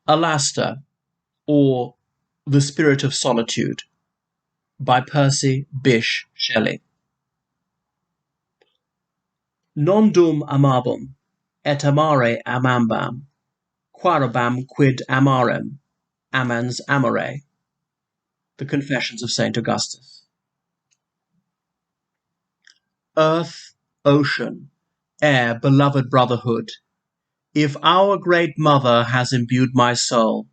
Alastor, or The Spirit of Solitude, by P B Shelley. Non dum amabum, et amare amambam, quarabam quid amarem, amans amare. The Confessions of St. Augustus. Earth, ocean, air, beloved brotherhood, if our great Mother has imbued my soul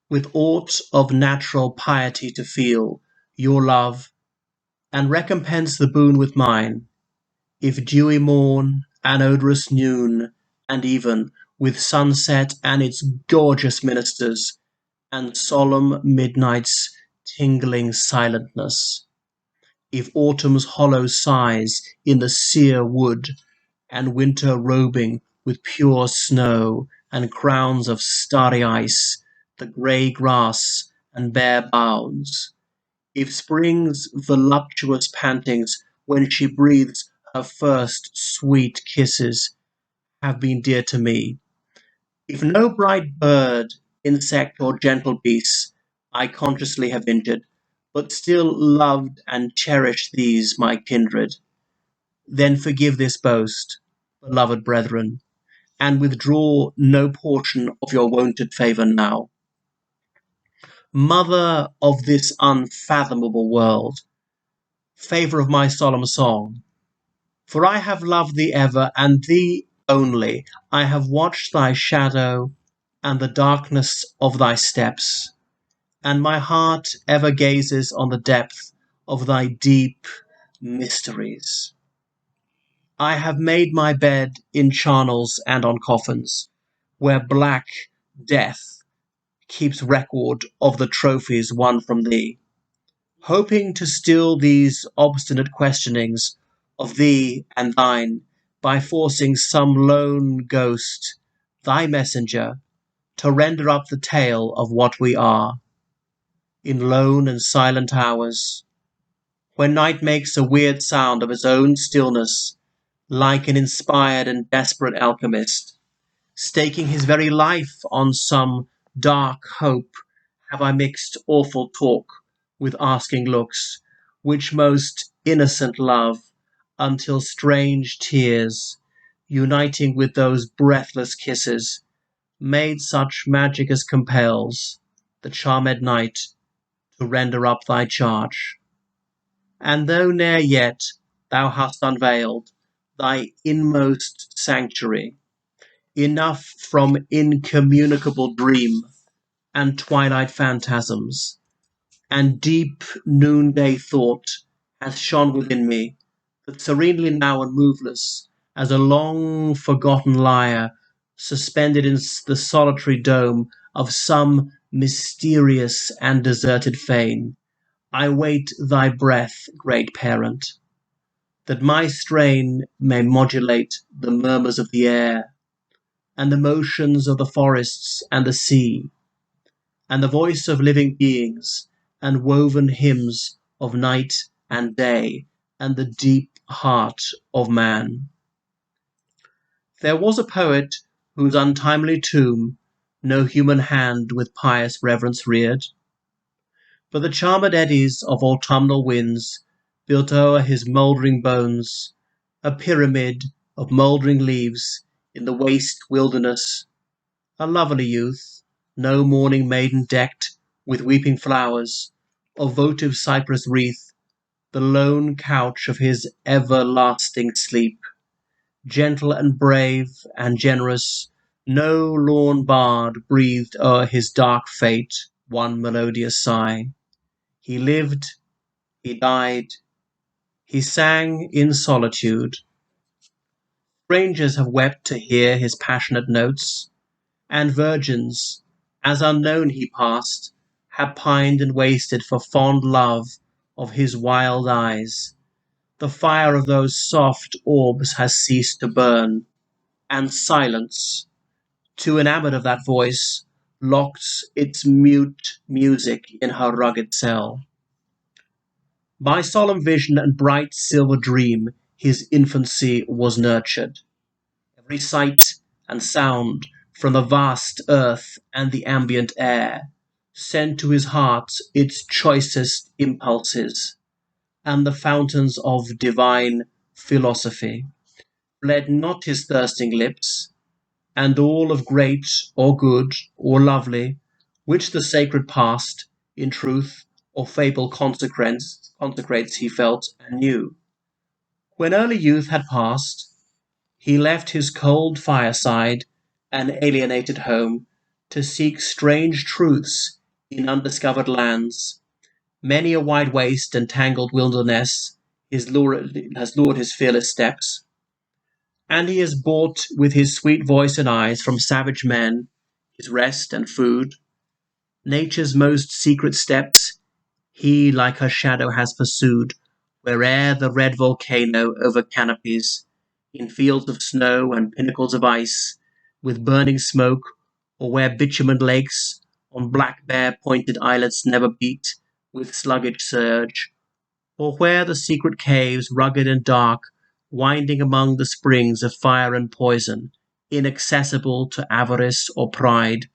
with aught of natural piety to feel your love, and recompense the boon with mine, if dewy morn, and odorous noon, and even with sunset and its gorgeous ministers, and solemn midnight's tingling silentness, if autumn's hollow sighs in the sere wood, and winter robing with pure snow and crowns of starry ice the grey grass and bare boughs, if spring's voluptuous pantings when she breathes her first sweet kisses have been dear to me, if no bright bird, insect, or gentle beast I consciously have injured, but still loved and cherished these my kindred, then forgive this boast, beloved brethren, and withdraw no portion of your wonted favour now. Mother of this unfathomable world, favour of my solemn song, for I have loved thee ever, and thee only. I have watched thy shadow and the darkness of thy steps, and my heart ever gazes on the depth of thy deep mysteries. I have made my bed in charnels and on coffins, where black death keeps record of the trophies won from thee, hoping to still these obstinate questionings of thee and thine by forcing some lone ghost, thy messenger, to render up the tale of what we are, in lone and silent hours, when night makes a weird sound of its own stillness, like an inspired and desperate alchemist, staking his very life on some dark hope, have I mixed awful talk with asking looks, which most innocent love, until strange tears, uniting with those breathless kisses, made such magic as compels the charmed night to render up thy charge. And though ne'er yet thou hast unveiled thy inmost sanctuary, enough from incommunicable dream and twilight phantasms, and deep noonday thought hath shone within me, that serenely now and moveless as a long forgotten lyre suspended in the solitary dome of some mysterious and deserted fane, I wait thy breath, great parent, that my strain may modulate the murmurs of the air, and the motions of the forests and the sea, and the voice of living beings, and woven hymns of night and day, and the deep heart of man. There was a poet whose untimely tomb no human hand with pious reverence reared, but the charmed eddies of autumnal winds built o'er his mouldering bones a pyramid of mouldering leaves in the waste wilderness, a lovely youth, no mourning maiden decked with weeping flowers, or votive cypress wreath, the lone couch of his everlasting sleep, gentle and brave and generous, no lorn bard breathed o'er his dark fate one melodious sigh. He lived, he died, he sang in solitude. Strangers have wept to hear his passionate notes, and virgins, as unknown he passed, have pined and wasted for fond love of his wild eyes. The fire of those soft orbs has ceased to burn, and silence, too enamoured of that voice, locks its mute music in her rugged cell. By solemn vision and bright silver dream his infancy was nurtured. Every sight and sound from the vast earth and the ambient air, sent to his heart its choicest impulses, and the fountains of divine philosophy fled not his thirsting lips, and all of great or good or lovely, which the sacred past, in truth or fable consecrates he felt and knew. When early youth had passed, he left his cold fireside and alienated home to seek strange truths in undiscovered lands. Many a wide waste and tangled wilderness has lured his fearless steps, and he has bought with his sweet voice and eyes from savage men his rest and food. Nature's most secret steps he like her shadow has pursued, where'er the red volcano over canopies, in fields of snow and pinnacles of ice, with burning smoke, or where bitumen lakes on black bare pointed islets never beat with sluggish surge, or where the secret caves, rugged and dark, winding among the springs of fire and poison, inaccessible to avarice or pride,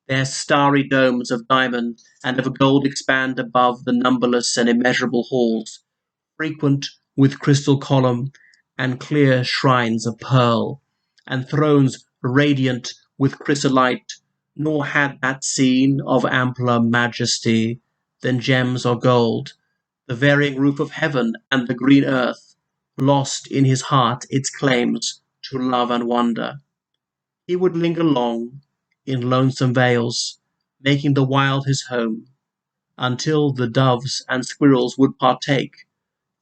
their starry domes of diamond and of gold expand above the numberless and immeasurable halls, frequent with crystal column and clear shrines of pearl, and thrones radiant with chrysolite, nor had that scene of ampler majesty than gems or gold, the varying roof of heaven and the green earth, lost in his heart its claims to love and wonder. He would linger long in lonesome vales, making the wild his home, until the doves and squirrels would partake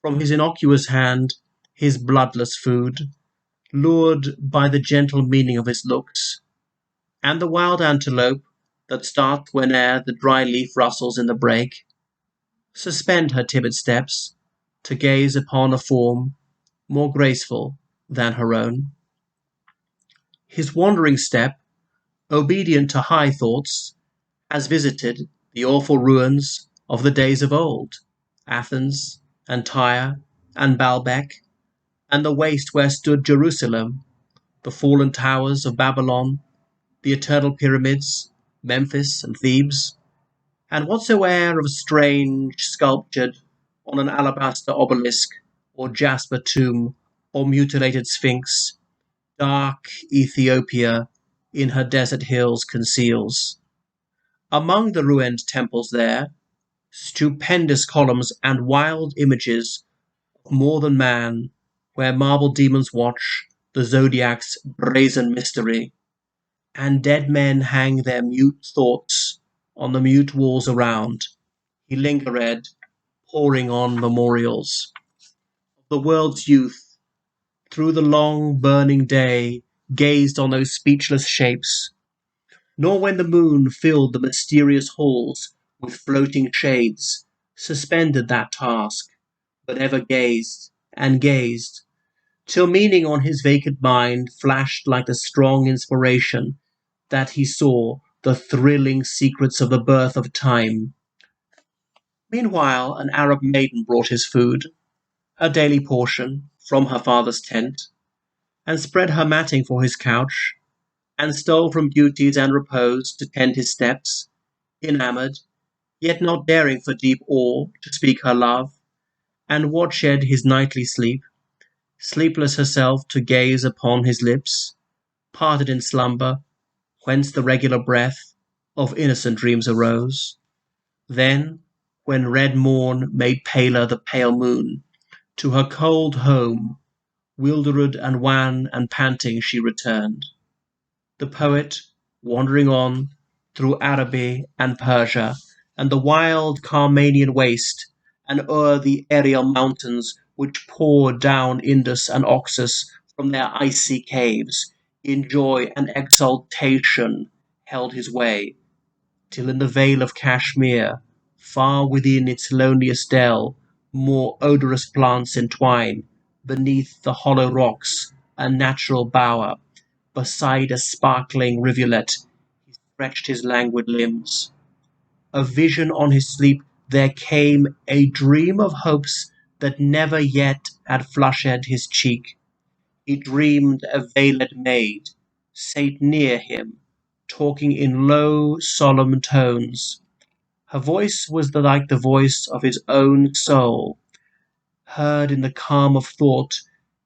from his innocuous hand his bloodless food, lured by the gentle meaning of his looks, and the wild antelope that start whene'er the dry leaf rustles in the brake, suspend her timid steps to gaze upon a form more graceful than her own. His wandering step, obedient to high thoughts, has visited the awful ruins of the days of old, Athens and Tyre and Baalbek, and the waste where stood Jerusalem, the fallen towers of Babylon, the eternal pyramids, Memphis and Thebes, and whatsoe'er of strange sculptured on an alabaster obelisk, or jasper tomb, or mutilated sphinx, dark Ethiopia in her desert hills conceals. Among the ruined temples there, stupendous columns and wild images of more than man, where marble demons watch the zodiac's brazen mystery, and dead men hang their mute thoughts on the mute walls around. He lingered, poring on memorials of the world's youth, through the long burning day, gazed on those speechless shapes, nor when the moon filled the mysterious halls with floating shades, suspended that task, but ever gazed and gazed, till meaning on his vacant mind flashed like the strong inspiration that he saw the thrilling secrets of the birth of time. Meanwhile an Arab maiden brought his food, her daily portion, from her father's tent, and spread her matting for his couch, and stole from duties and repose to tend his steps, enamoured, yet not daring for deep awe to speak her love, and watched his nightly sleep, sleepless herself to gaze upon his lips, parted in slumber, whence the regular breath of innocent dreams arose. Then, when red morn made paler the pale moon, to her cold home, wildered and wan and panting she returned. The poet, wandering on through Araby and Persia, and the wild Carmanian waste, and o'er the aerial mountains which pour down Indus and Oxus from their icy caves, in joy and exultation held his way, till in the vale of Kashmir, far within its loneliest dell, more odorous plants entwine, beneath the hollow rocks, a natural bower, beside a sparkling rivulet, he stretched his languid limbs. A vision on his sleep there came, a dream of hopes that never yet had flushed his cheek. He dreamed a veiled maid sate near him talking in low, solemn tones. Her voice was like the voice of his own soul, heard in the calm of thought,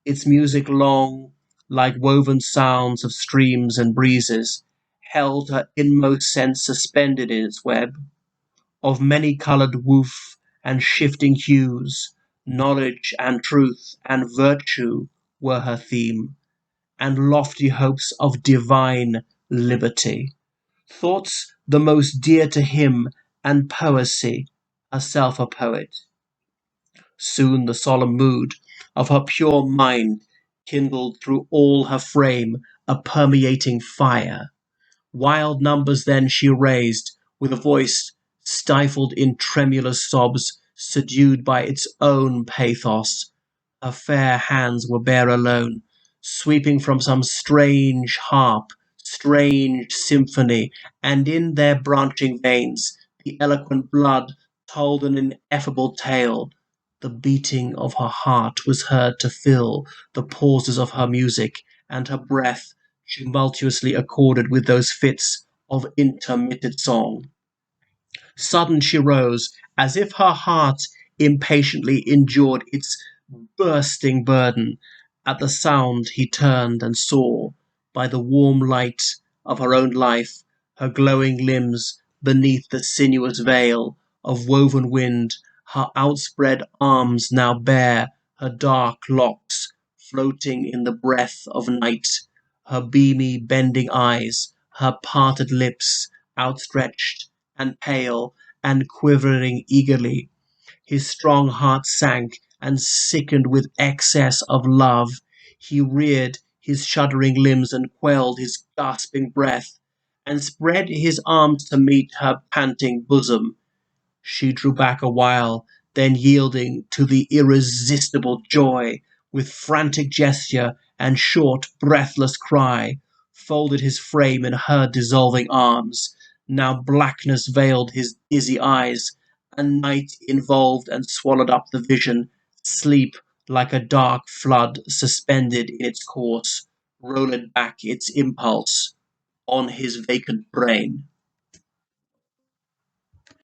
its music long, like woven sounds of streams and breezes, held her inmost sense suspended in its web, of many-coloured woof and shifting hues. Knowledge and truth and virtue were her theme, and lofty hopes of divine liberty, thoughts the most dear to him, and poesy, herself a poet. Soon the solemn mood of her pure mind kindled through all her frame a permeating fire. Wild numbers then she raised, with a voice stifled in tremulous sobs, subdued by its own pathos. Her fair hands were bare alone, sweeping from some strange harp, strange symphony, and in their branching veins the eloquent blood told an ineffable tale. The beating of her heart was heard to fill the pauses of her music, and her breath tumultuously accorded with those fits of intermitted song. Sudden she rose, as if her heart impatiently endured its bursting burden. At the sound he turned and saw, by the warm light of her own life, her glowing limbs beneath the sinuous veil of woven wind, her outspread arms now bare, her dark locks floating in the breath of night, her beamy bending eyes, her parted lips outstretched and pale and quivering eagerly. His strong heart sank, and sickened with excess of love, he reared his shuddering limbs and quelled his gasping breath, and spread his arms to meet her panting bosom. She drew back a while, then yielding to the irresistible joy, with frantic gesture and short, breathless cry, folded his frame in her dissolving arms. Now blackness veiled his dizzy eyes, and night involved and swallowed up the vision. Sleep, like a dark flood suspended in its course, rolled back its impulse on his vacant brain.